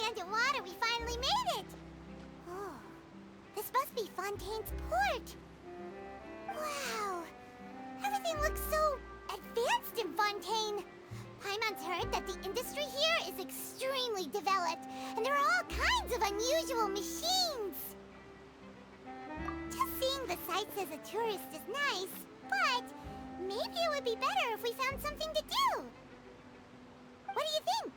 land and water, we finally made it! Oh, this must be Fontaine's port. Wow, everything looks so advanced in Fontaine. Paimon's heard that the industry here is extremely developed, and there are all kinds of unusual machines. Just seeing the sights as a tourist is nice, but maybe it would be better if we found something to do. What do you think?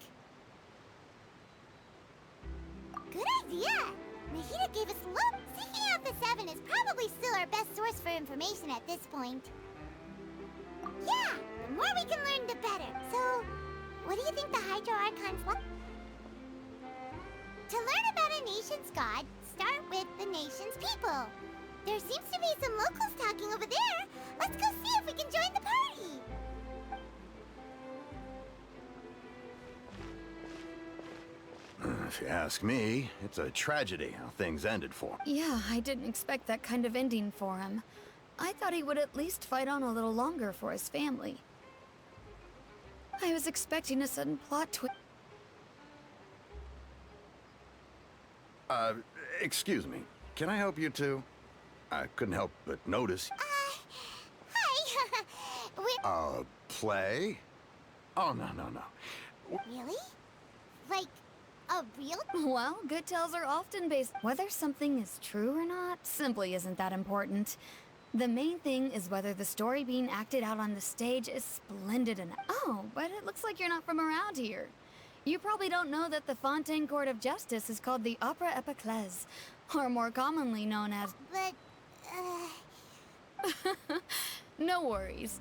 Good idea! Nahida gave us look. Seeking out the Seven is probably still our best source for information at this point. Yeah, the more we can learn, the better. So, what do you think the Hydro Archons want? To learn about a nation's god, start with the nation's people. There seems to be some locals talking over there. Let's go see if we can join the party. If you ask me, it's a tragedy how things ended for him. Yeah, I didn't expect that kind of ending for him. I thought he would at least fight on a little longer for his family. I was expecting a sudden plot twist. Excuse me. Can I help you too? I couldn't help but notice. Hi. Play? Oh, no. Really? Like, a real? Well, good tales are often based. Whether something is true or not simply isn't that important. The main thing is whether the story being acted out on the stage is splendid enough. Oh, but it looks like you're not from around here. You probably don't know that the Fontaine Court of Justice is called the Opera Epiclese, or more commonly known as... But, No worries.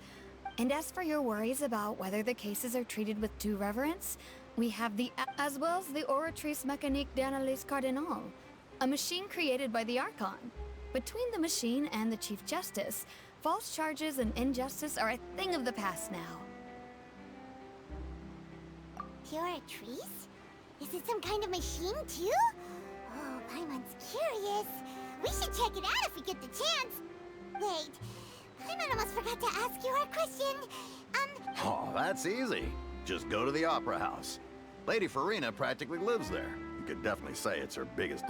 And as for your worries about whether the cases are treated with due reverence, we have as well as the Oratrice Mécanique d'Analyse Cardinal, a machine created by the Archon. Between the machine and the Chief Justice, false charges and injustice are a thing of the past now. Oratrice? Is it some kind of machine, too? Oh, Paimon's curious. We should check it out if we get the chance. Wait, Paimon almost forgot to ask you our question. Oh, that's easy. Just go to the Opera House. Lady Farina practically lives there. You could definitely say it's her biggest...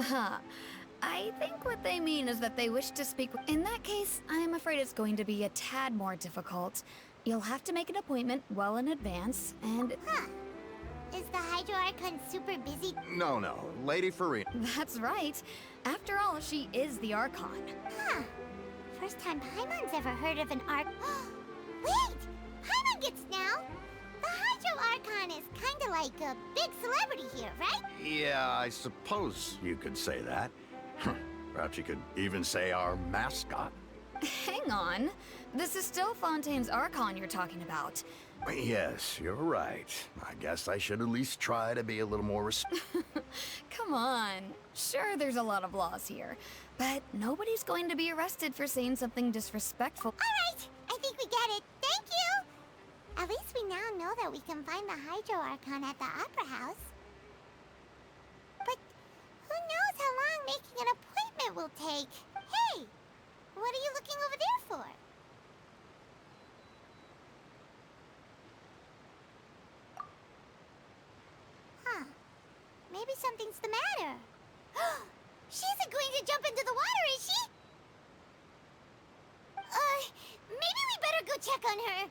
I think what they mean is that they wish to speak. In that case, I'm afraid it's going to be a tad more difficult. You'll have to make an appointment well in advance, and... Huh. Is the Hydro Archon super busy? No, Lady Farina. That's right. After all, she is the Archon. Huh. First time Paimon's ever heard of an Wait! Paimon gets now! The Hydro Archon is kinda like a big celebrity here, right? Yeah, I suppose you could say that. Perhaps you could even say our mascot. Hang on. This is still Fontaine's Archon you're talking about. Yes, you're right. I guess I should at least try to be a little more Come on. Sure, there's a lot of laws here, but nobody's going to be arrested for saying something disrespectful. All right, I think we get it. Thank you! At least we now know that we can find the Hydro Archon at the Opera House. But who knows how long making an appointment will take? Hey, what are you looking over there for? Huh. Maybe something's the matter. She isn't going to jump into the water, is she? Maybe we better go check on her.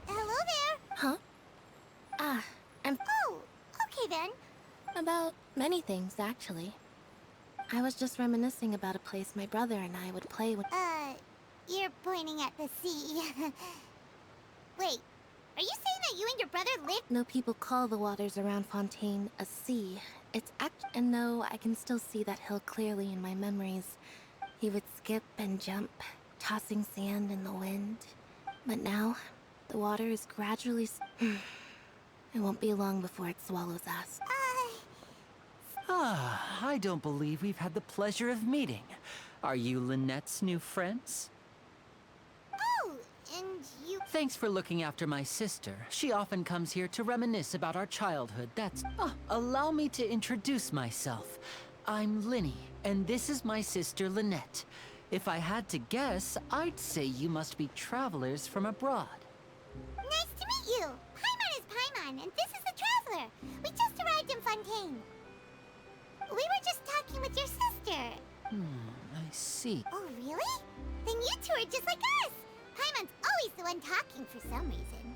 Hello there. Huh? Oh, okay then. About many things, actually. I was just reminiscing about a place my brother and I would play when... You're pointing at the sea. Wait, are you saying that you and your brother live? No, people call the waters around Fontaine a sea. It's and no, I can still see that hill clearly in my memories. He would skip and jump, tossing sand in the wind. But now, the water is gradually... It won't be long before it swallows us. I don't believe we've had the pleasure of meeting. Are you Lynette's new friends? Oh, and you... Thanks for looking after my sister. She often comes here to reminisce about our childhood. Allow me to introduce myself. I'm Linny, and this is my sister Lynette. If I had to guess, I'd say you must be travelers from abroad. Nice to meet you! Paimon is Paimon, and this is the Traveler. We just arrived in Fontaine. We were just talking with your sister. I see. Oh, really? Then you two are just like us! Paimon's always the one talking for some reason.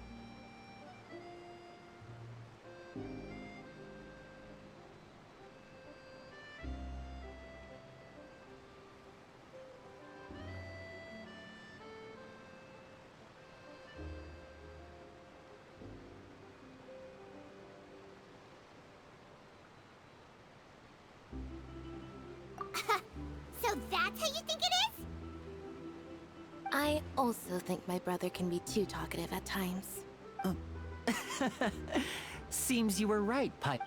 So that's how you think it is? I also think my brother can be too talkative at times. Seems you were right, Pi.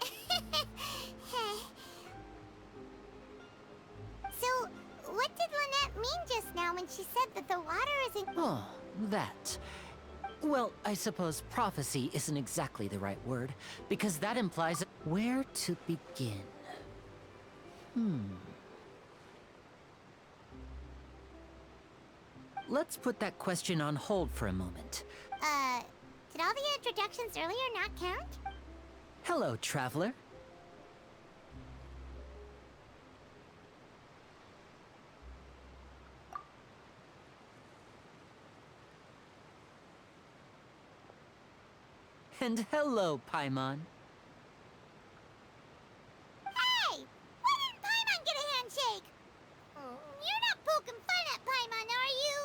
So, what did Lynette mean just now when she said that the water isn't... Oh, that. Well, I suppose prophecy isn't exactly the right word, because that implies where to begin. Let's put that question on hold for a moment. Did all the introductions earlier not count? Hello, traveler. And hello, Paimon. Hey! Why didn't Paimon get a handshake? You're not poking fun at Paimon, are you?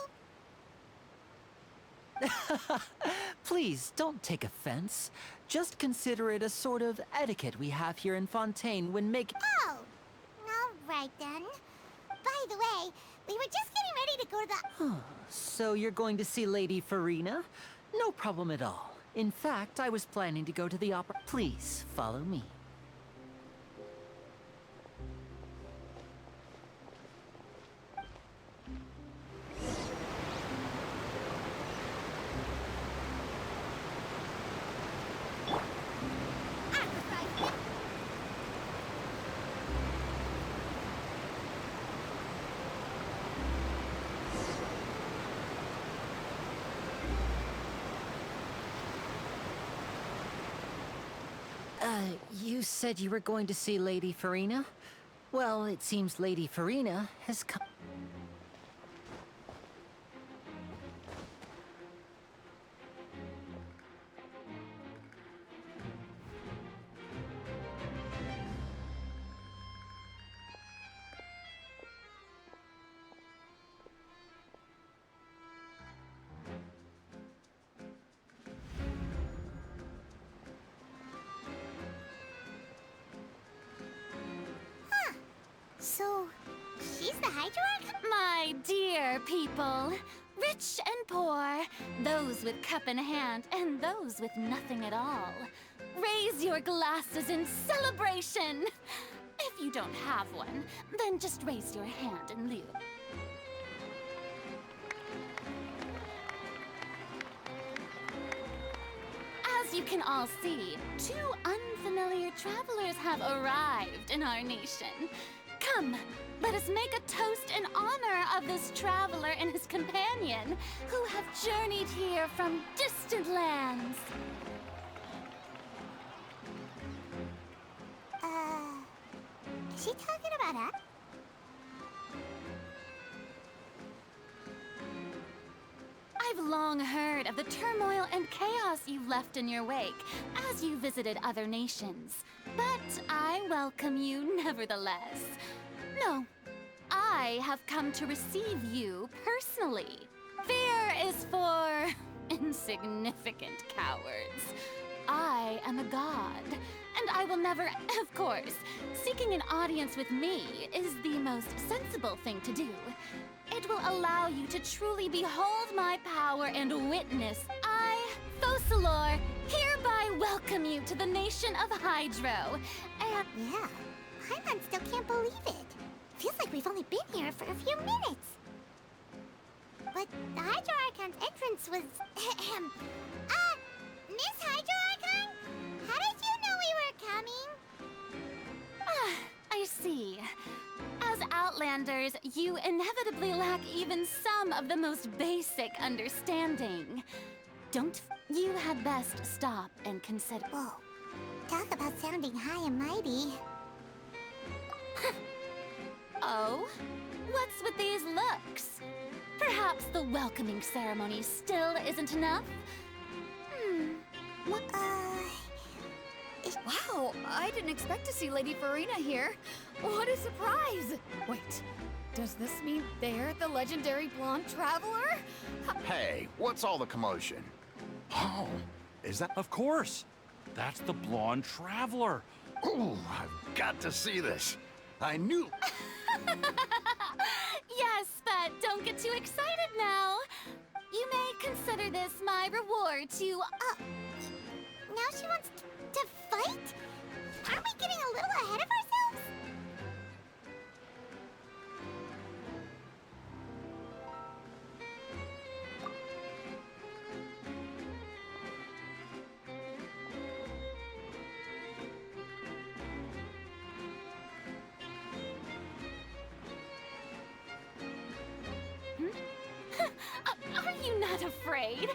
Please, don't take offense. Just consider it a sort of etiquette we have here in Fontaine when making... Oh, all right then. By the way, we were just getting ready to go to the... So you're going to see Lady Farina? No problem at all. In fact, I was planning to go to the opera. Please, follow me. You said you were going to see Lady Farina? Well, it seems Lady Farina has come. So, she's the Hydroarch? My dear people, rich and poor, those with cup in hand and those with nothing at all, raise your glasses in celebration. If you don't have one, then just raise your hand in lieu. As you can all see, two unfamiliar travelers have arrived in our nation. Come, let us make a toast in honor of this traveler and his companion who have journeyed here from distant lands. Is she talking about us? I've long heard of the turmoil and chaos you left in your wake as you visited other nations, but I welcome you nevertheless. No, I have come to receive you personally. Fear is for insignificant cowards. I am a god, and I will never, of course, seeking an audience with me is the most sensible thing to do. It will allow you to truly behold my power and witness. I, Focalor, hereby welcome you to the nation of Hydro. And Yeah, Paimon still can't believe it. Feels like we've only been here for a few minutes. But the Hydro Archon's entrance was... Miss Hydro Archon? How did you know we were coming? Ah, I see. As Outlanders, you inevitably lack even some of the most basic understanding. You had best stop and consider. Whoa. Talk about sounding high and mighty. Oh? What's with these looks? Perhaps the welcoming ceremony still isn't enough? What, Wow, I didn't expect to see Lady Farina here. What a surprise! Wait, does this mean they're the legendary blonde traveler? Hey, what's all the commotion? Oh, is that... Of course. That's the blonde traveler. Ooh, I've got to see this. I knew... Yes, but don't get too excited now. You may consider this my reward to... now she wants to fight? Aren't we getting a little ahead of ourselves? Are you not afraid?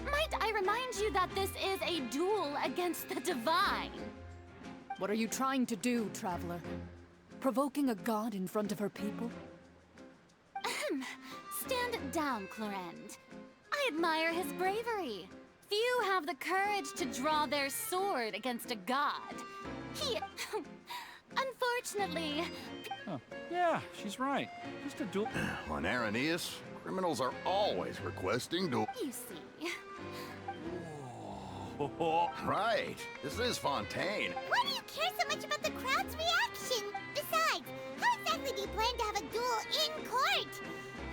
Might I remind you that this is a duel against the divine? What are you trying to do, Traveler? Provoking a god in front of her people? Stand down, Clorend. I admire his bravery. Few have the courage to draw their sword against a god. He... Unfortunately... Oh, yeah, she's right. Just a duel. On Aranias, criminals are always requesting to... You see... Right, this is Fontaine. Why do you care so much about the crowd's reaction? Besides, how exactly do you plan to have a duel in court?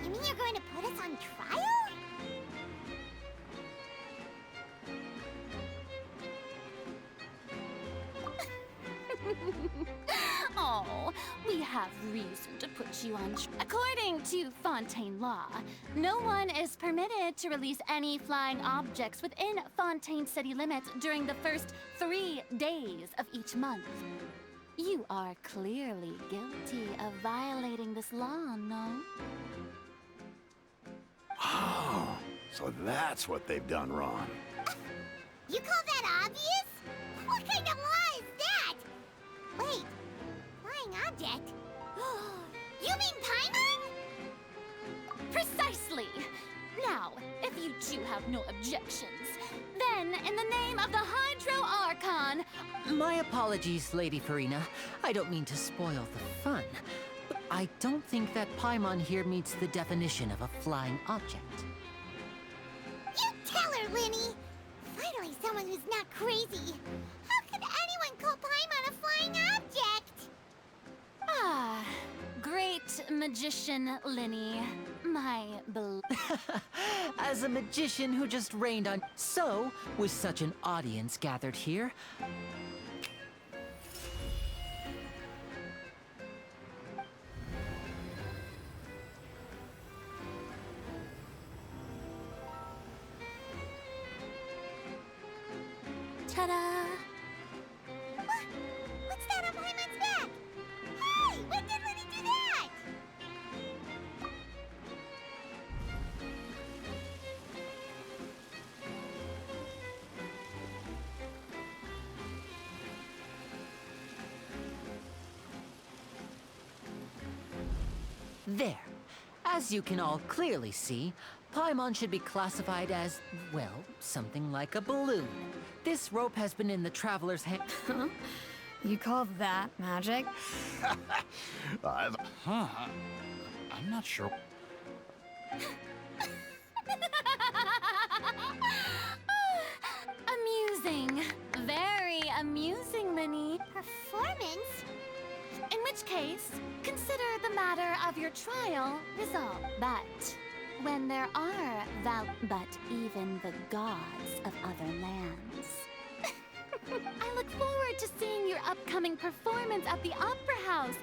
You mean you're going to put us on trial? Oh, we have reason to put you on According to Fontaine law, no one is permitted to release any flying objects within Fontaine city limits during the first 3 days of each month. You are clearly guilty of violating this law, no? Oh, so that's what they've done wrong. You call that obvious? What kind of law is that? Wait, flying object? You mean Paimon? Precisely! Now, if you two have no objections, then in the name of the Hydro Archon... My apologies, Lady Farina. I don't mean to spoil the fun. But I don't think that Paimon here meets the definition of a flying object. You tell her, Linny! Finally someone who's not crazy. How could anyone call Paimon a flying object? Ah, great magician Linny. My As a magician who just reigned on... So, with such an audience gathered here... Ta-da! What's that on Paimon's back? Hey, when did Linny do that? There. As you can all clearly see, Paimon should be classified as, well, something like a balloon. This rope has been in the Traveler's hand... You call that magic? I've... Huh. I'm not sure. Amusing. Very amusing, Linny. Performance? In which case, consider the matter of your trial resolved. But when there are but even the gods of other lands. I look forward to seeing your upcoming performance at the Opera House.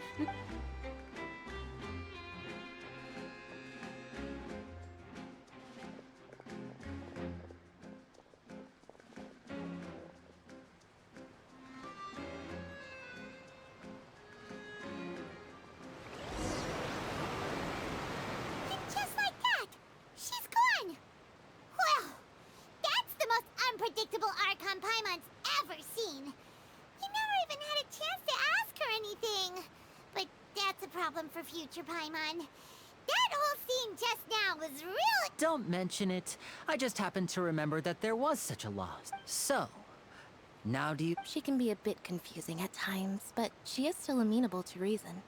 future, Paimon. That whole scene just now was really... Don't mention it. I just happened to remember that there was such a law. So, now do you... She can be a bit confusing at times, but she is still amenable to reason.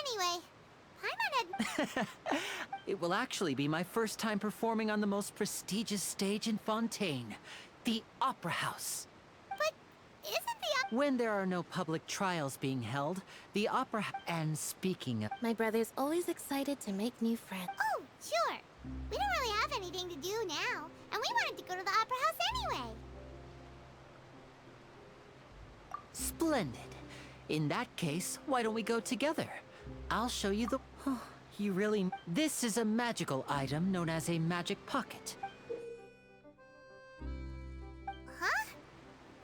Anyway, Paimon had... It will actually be my first time performing on the most prestigious stage in Fontaine, the Opera House. But isn't the... When there are no public trials being held, the Opera... And speaking of... My brother's always excited to make new friends. Oh, sure. We don't really have anything to do now, and we wanted to go to the Opera House anyway. Splendid. In that case, why don't we go together? I'll show you the... You really... This is a magical item known as a magic pocket. Huh?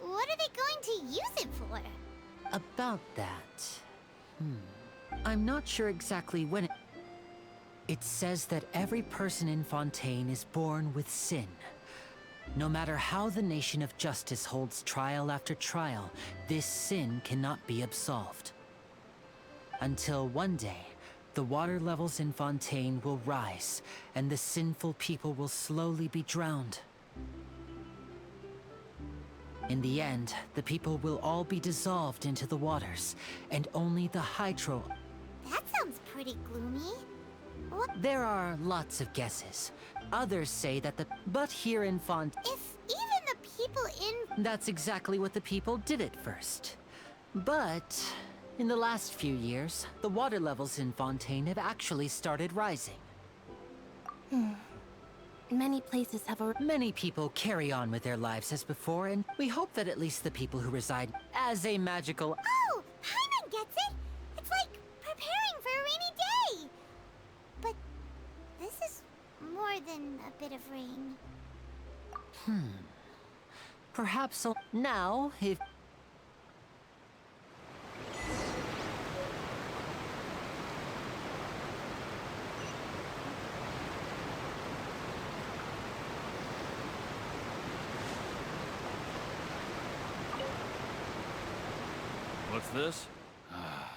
What are they going to use it for? About that... I'm not sure exactly when it... It says that every person in Fontaine is born with sin. No matter how the Nation of Justice holds trial after trial, this sin cannot be absolved. Until one day, the water levels in Fontaine will rise, and the sinful people will slowly be drowned. In the end, the people will all be dissolved into the waters, and only the hydro... That sounds pretty gloomy. What There are lots of guesses. Others say that the... But here in Fontaine... if even the people in... That's exactly what the people did at first. But... in the last few years, the water levels in Fontaine have actually started rising. Many places have a... Many people carry on with their lives as before, and we hope that at least the people who reside as a magical... Oh, Paimon gets it! It's like preparing for a rainy day! But this is more than a bit of rain. Perhaps now, if... What's this?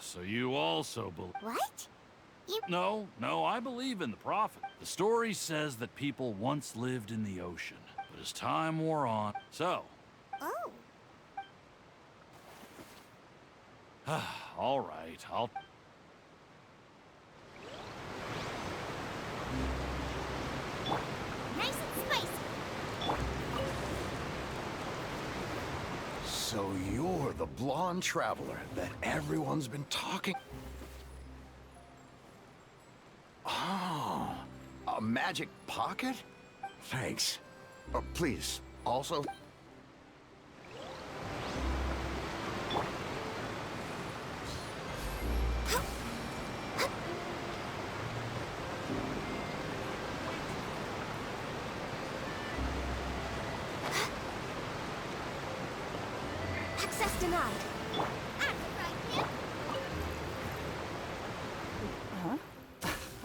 So you also believe... What? No, I believe in the prophet. The story says that people once lived in the ocean, but as time wore on... So, Oh. all right, I'll... Nice and spicy. So you're the blonde traveler that everyone's been talking... Oh, a magic pocket? Thanks. Please, also... Access denied.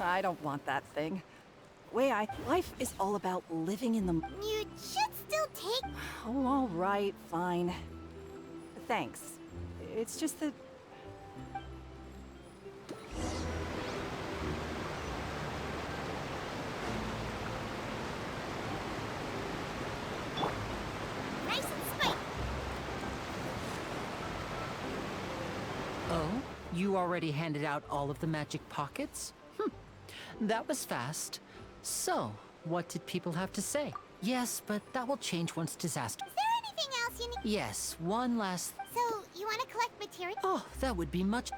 I don't want that thing. Life is all about living in the... You should still take... Oh, all right, fine. Thanks. It's just that... Nice and spicy. Oh? You already handed out all of the magic pockets? That was fast. So, what did people have to say? Yes, but that will change once disaster... Is there anything else you need? Yes, one last... So, you want to collect material? Oh, that would be much...